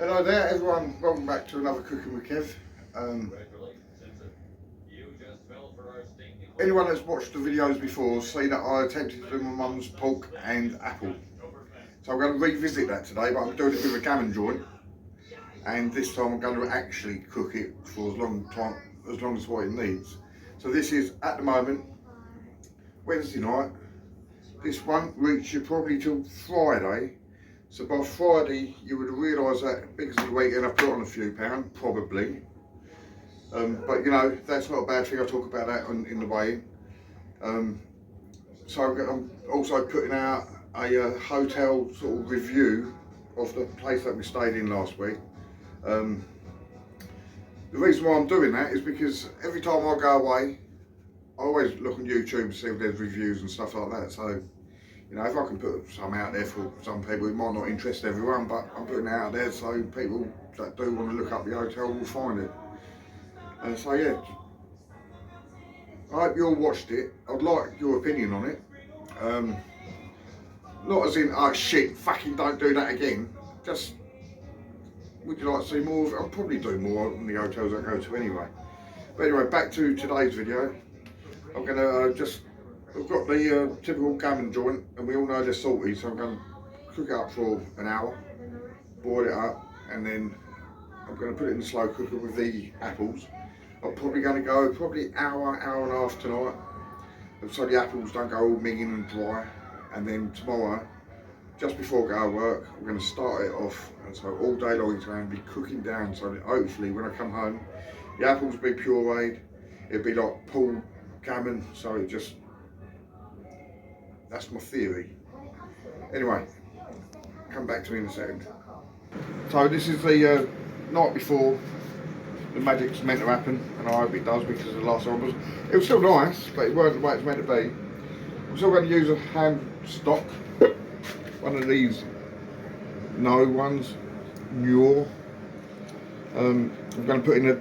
Hello there everyone, welcome back to another Cooking with Kev. Anyone that's watched the videos before see that I attempted to do my mum's pork and apple. So I'm going to revisit that today, but I'm doing it with a gammon joint. And this time I'm going to actually cook it for as long as what it needs. So this is, at the moment, Wednesday night. This won't reach you probably till Friday. So by Friday, you would realise that because of the weekend I've put on a few pounds, probably. But you know, that's not a bad thing. I'll talk about that in the weigh-in. So I'm also putting out a hotel sort of review of the place that we stayed in last week. The reason why I'm doing that is because every time I go away, I always look on YouTube to see if there's reviews and stuff like that. So, you know, if I can put some out there for some people, it might not interest everyone, but I'm putting it out there so people that do want to look up the hotel will find it. And so yeah, I hope you all watched it. I'd like your opinion on it. Not as in, oh shit, fucking don't do that again. Just, would you like to see more of it? I'll probably do more in the hotels I go to anyway. But anyway, back to today's video. I'm gonna I've got the typical gammon joint, and we all know they're salty, so I'm going to cook it up for an hour, boil it up, and then I'm going to put it in the slow cooker with the apples. I'm probably going to go hour and a half tonight, so the apples don't go all minging and dry. And then tomorrow, just before I go to work, I'm going to start it off, and so all day long it's going to be cooking down, so that hopefully when I come home, the apples will be pureed, it'll be like pulled gammon, so it just, that's my theory. Anyway, come back to me in a second. So this is the night before the magic's meant to happen, and I hope it does, because the last time it was still nice, but it weren't the way it's meant to be. I'm still going to use a hand stock, one of these ones, Muir. I'm going to put in a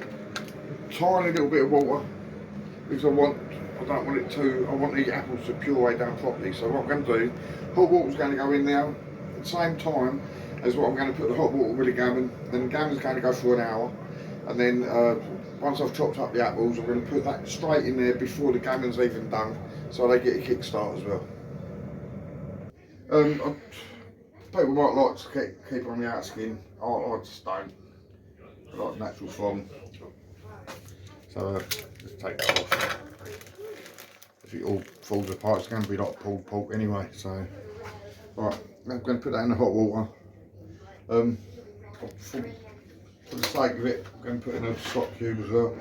tiny little bit of water, because I don't want it to, I want the apples to puree down properly. So what I'm going to do, hot water's going to go in there at the same time as what I'm going to put the hot water with the gammon. Then the gammon's going to go for an hour, and then once I've chopped up the apples, I'm going to put that straight in there before the gammon's even done, so they get a kickstart as well. People might like to keep on the outer skin. I just don't. I like natural from. So just take that off. If it all falls apart, it's going to be like pulled pork anyway. So, right, I'm going to put that in the hot water. For the sake of it, I'm going to put in a stock cube as well.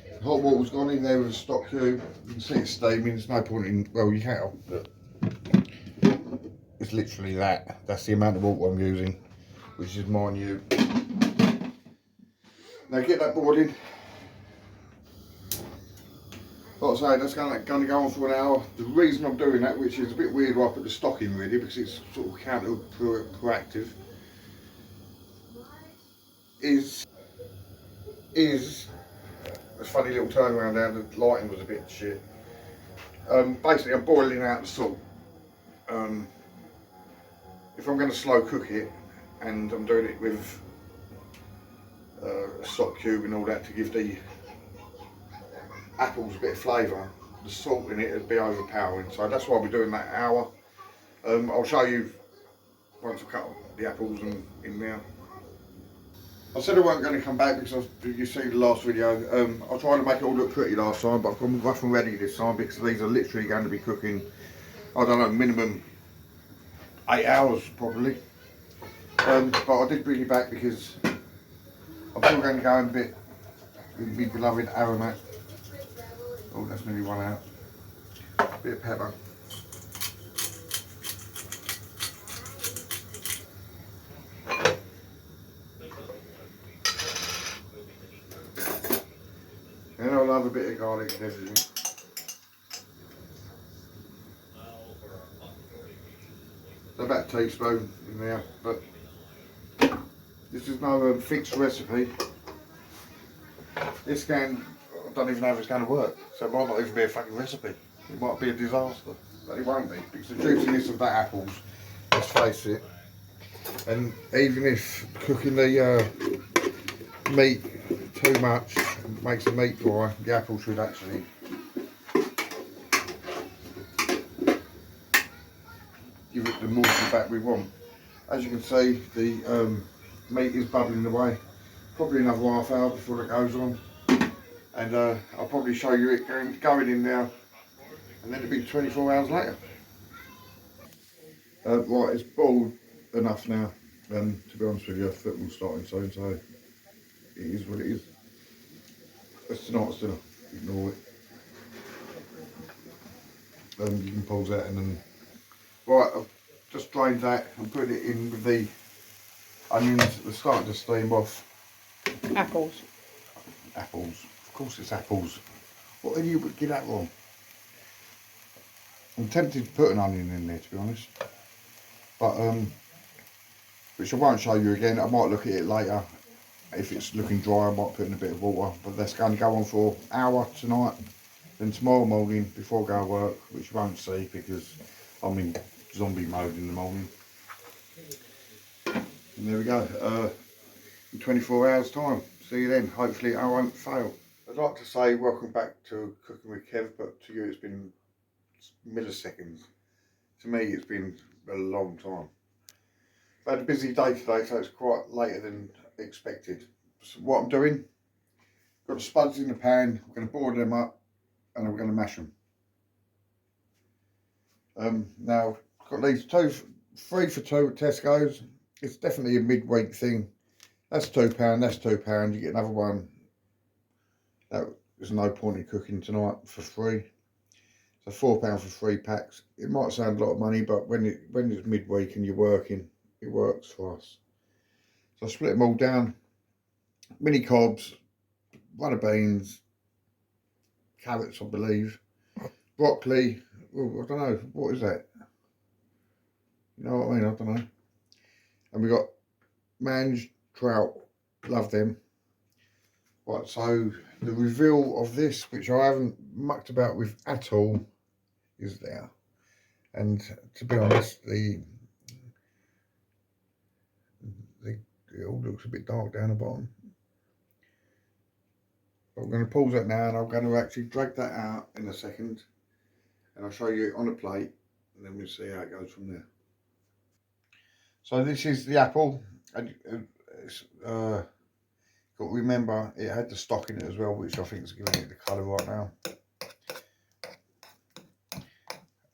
The hot water's gone in there with a stock cube. You can see it's steaming. There's no point in, well, you can, but it's literally that. That's the amount of water I'm using, which is minute. Now get that boiling. Like I say, that's going to go on for an hour. The reason I'm doing that, which is a bit weird why I put the stock in really, because it's sort of counter-proactive, is a funny little turnaround there. The lighting was a bit shit. Basically, I'm boiling out the salt. If I'm going to slow cook it, and I'm doing it with a stock cube and all that to give the apples a bit of flavour, the salt in it would be overpowering. So that's why we're doing that hour. I'll show you once I cut the apples in there. I said I weren't going to come back because you see the last video. I tried to make it all look pretty last time, but I've gone rough and ready this time because these are literally going to be cooking, I don't know, minimum 8 hours probably. But I did bring it back because I'm still going to go in a bit with my beloved aromat. Oh, that's nearly one out. A bit of pepper. And I love a bit of garlic and everything. So about a teaspoon in there, but this is no fixed recipe. This can, I don't even know if it's going to work, so it might not even be a fucking recipe. It might be a disaster. but it won't be because the juiciness of that apples, let's face it. And even if cooking the meat too much makes the meat dry, the apple should actually give it the moisture back we want. As you can see, the meat is bubbling away. Probably another half hour before it goes on. And I'll probably show you it going in now, and then it'll be 24 hours later. Right, it's boiled enough now. To be honest with you, football's starting soon, so it is what it is. It's tonight's dinner. Ignore it. You can pause that and then. Right, I've just drained that and put it in with the onions. They're starting to steam off. Apples. Apples. Of course it's apples. What are you would get that wrong? I'm tempted to put an onion in there, to be honest. But which I won't show you again. I might look at it later. If it's looking dry, I might put in a bit of water. But that's going to go on for an hour tonight. Then tomorrow morning, before I go to work, which you won't see because I'm in zombie mode in the morning. And there we go. In 24 hours time. See you then. Hopefully I won't fail. I'd like to say welcome back to Cooking with Kev, but to you it's been milliseconds. To me it's been a long time. I've had a busy day today, so it's quite later than expected. So what I'm doing, got the spuds in the pan, I'm going to boil them up and I'm going to mash them. Now, got these 3 for 2 at Tesco's. It's definitely a midweek thing. That's £2, that's £2. You get another one. There's no point in cooking tonight for free. So £4 for 3 packs. It might sound a lot of money, but when it's midweek and you're working, it works for us. So I split them all down. Mini cobs, runner beans, carrots, I believe, broccoli. Oh, I don't know, what is that? You know what I mean? I don't know. And we got mange, trout, love them. Right, so the reveal of this, which I haven't mucked about with at all, is there. And to be honest, it all looks a bit dark down the bottom. I'm going to pause that now and I'm going to actually drag that out in a second and I'll show you it on a plate and then we'll see how it goes from there. So this is the apple, and got to remember it had the stock in it as well, which I think is giving it the colour right now.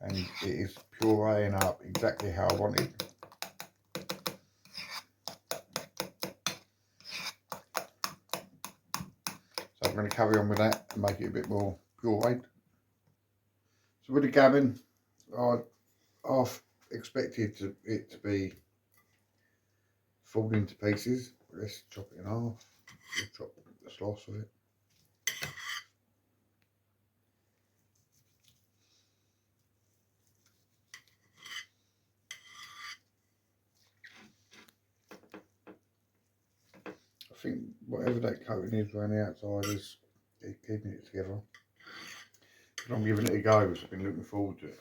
And it is pureeing up exactly how I want it. So I'm going to carry on with that and make it a bit more pureed. So with the gammon, I half expected it to be falling into pieces. Let's chop it in half. We'll chop the slice of it. I think whatever that coating is around the outside is keeping it together. But I'm giving it a go because I've been looking forward to it.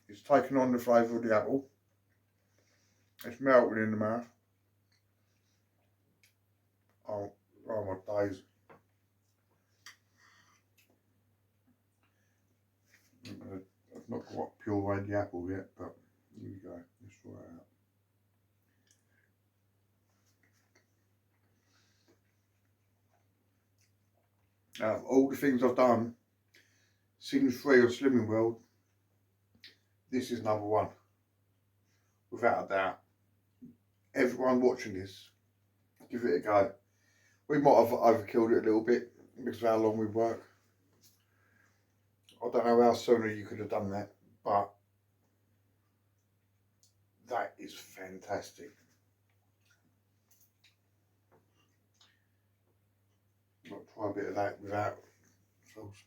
It's taken on the flavour of the apple. It's melted in the mouth. Oh my days. I've not got pureed the apple yet, but here we go. Let's try it out. Out of all the things I've done, Sims 3 or Slimming World, this is number 1. Without a doubt. Everyone watching this, give it a go. We might have overkilled it a little bit because of how long we work. I don't know how sooner you could have done that, but that is fantastic. I'll try a bit of that without sauce.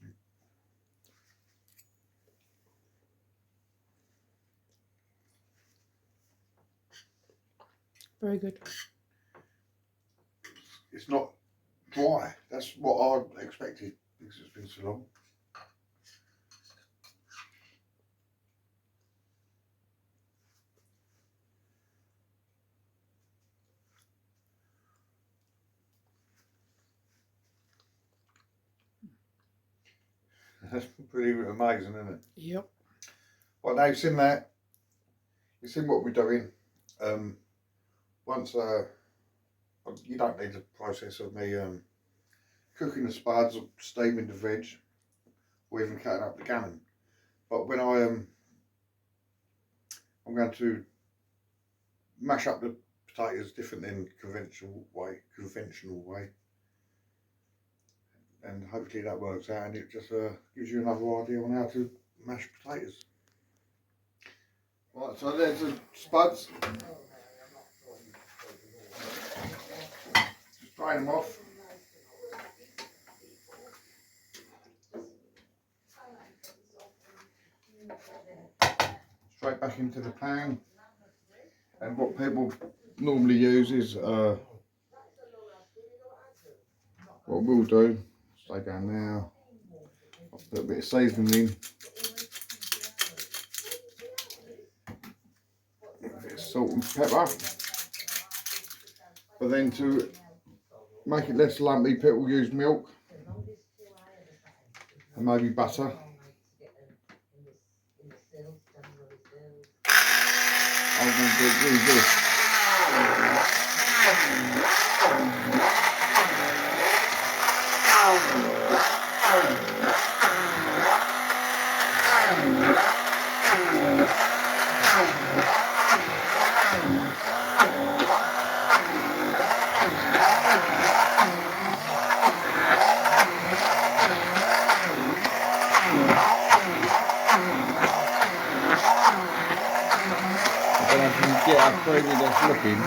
Very good. It's not dry. That's what I expected because it's been so long. That's pretty amazing, isn't it? Yep. Well, now you've seen that. You've seen what we're doing. Once you don't need the process of me cooking the spuds or steaming the veg or even cutting up the gammon. But when I'm going to mash up the potatoes different than conventional way, and hopefully that works out, and it just gives you another idea on how to mash potatoes. Right, so there's the spuds. Just drain them off. Straight back into the pan. And what people normally use is what we'll do, stay down now, I'll put a bit of seasoning in, a bit of salt and pepper, but then to make it less lumpy people use milk and maybe butter. I'm going to do this. Then I can get a creamy that's looking.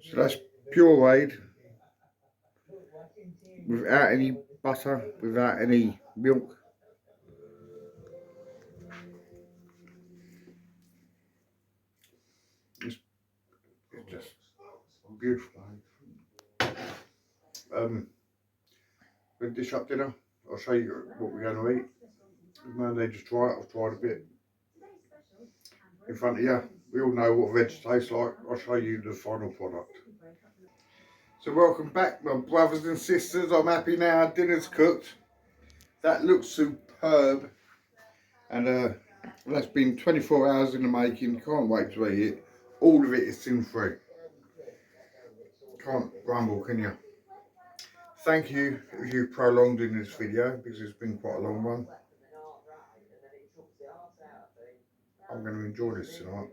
So that's pureed without any butter, without any milk. It's just beautiful. We'll dish up dinner. I'll show you what we're going to eat. Monday, just try it. I've tried a bit in front of you. We all know what veg tastes like. I'll show you the final product. So welcome back, my brothers and sisters. I'm happy now. Dinner's cooked. That looks superb. And that's been 24 hours in the making. Can't wait to eat it. All of it is sin-free. Can't grumble, can you? Thank you if you've prolonged in this video because it's been quite a long one. I'm going to enjoy this tonight.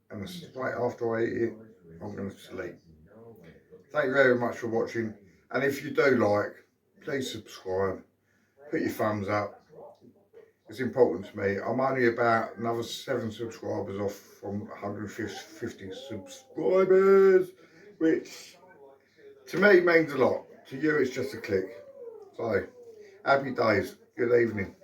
And straight after I eat it, I'm going to sleep. Thank you very much for watching. And if you do like, please subscribe. Put your thumbs up. It's important to me. I'm only about another 7 subscribers off from 150 subscribers, which to me means a lot. To you, it's just a click. So, happy days. Good evening.